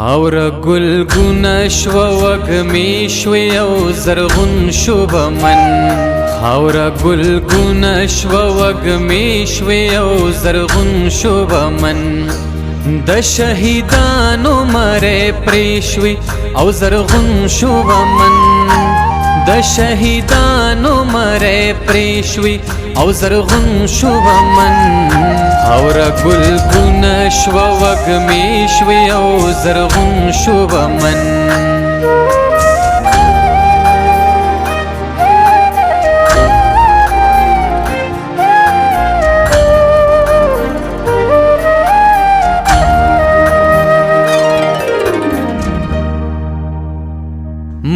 خاور گلگون شو وگمی شوی او زرغون شو بمن خاور گلگون شو وگمی شوی او زرغون شو بمن د شهیدانو مره پریشوی او زرغون شو بمن د شهیدانو مره پریشوی او زرغون شو بمن خاور گلگون شو وگمی شوی او زرغون شو بمن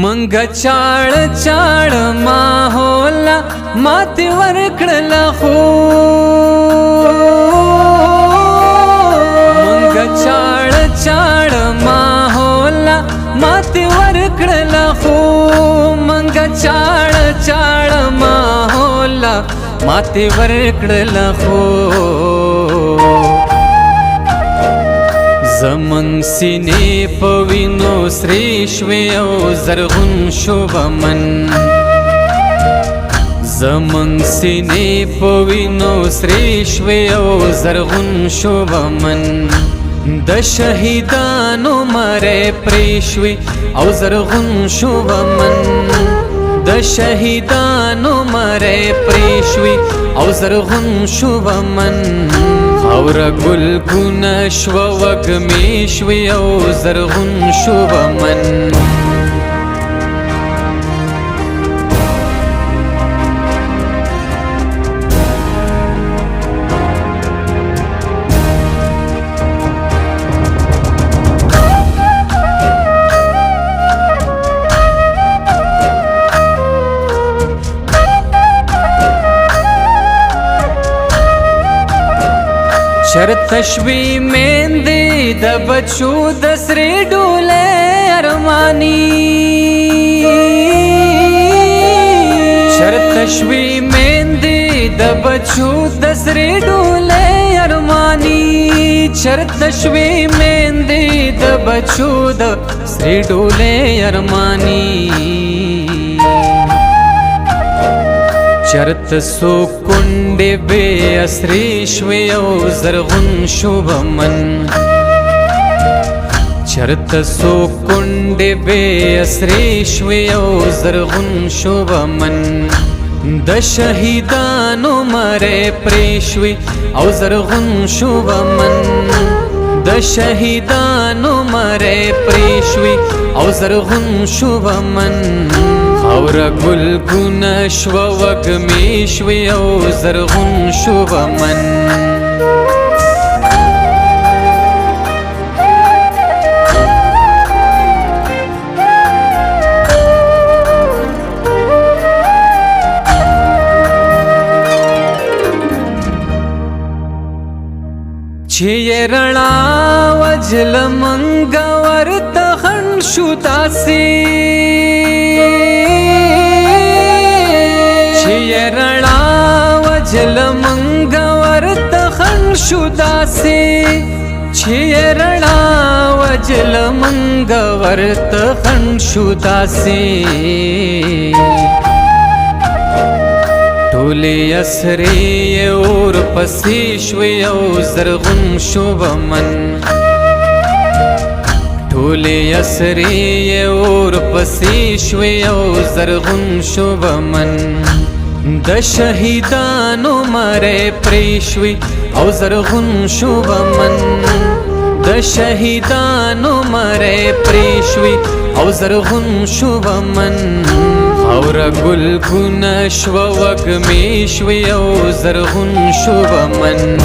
منگا چاڑ چاڑ ماحولا ماتی ورکڑلا خو منگا چاڑ چاڑ ماحولا ماتی ورکڑلا خو منگا چاڑ چاڑ ماحولا ماتی ورکڑلا خو زمن سینې په وینو سرې شوې او زرغون شو بمن زمن سینې په وینو سرې شوې او زرغون شو بمن د شهیدانو مره پرې شوې او زرغون شو بمن د شهیدانو مره پرې شوې او زرغون شو بمن خاور گلگون شو وگمی شوی او زرغون شو بمن شرط شوی میندې د بچو د سرې ډولې ارمانی شرط شوی میندې د بچو د سرې ډولې ارمانی شرط شوی میندې د بچو د سرې ډولې ارمانی چرت سو کنڈے بے اسری شوی او زرغون شو بمن چرت سو کنڈے بے اسری شوی او زرغون شو بمن د شهیدانو مره پریشوی او زرغون شو بمن د شهیدانو مره پریشوی او زرغون شو بمن خاور گلگون شو وگمی شوی او زرغون شو بمن چه رڼا وجل منگا ورت خن شو تاسی چه رڼا وجل منگا ورت خن شو تاسی چه رڼا وجل منگا ورت خن شو تاسی ټولې اسرې اور پسې شوې او زرغون شو بمن ټولې اسرې اور پسې شوې او زرغون شو بمن د شهیدانو مره پرې شوې او زرغون شو بمن د شهیدانو مره پرې شوې او زرغون شو بمن خاور گلگون شو وگمی شوی او زرغون شو بمن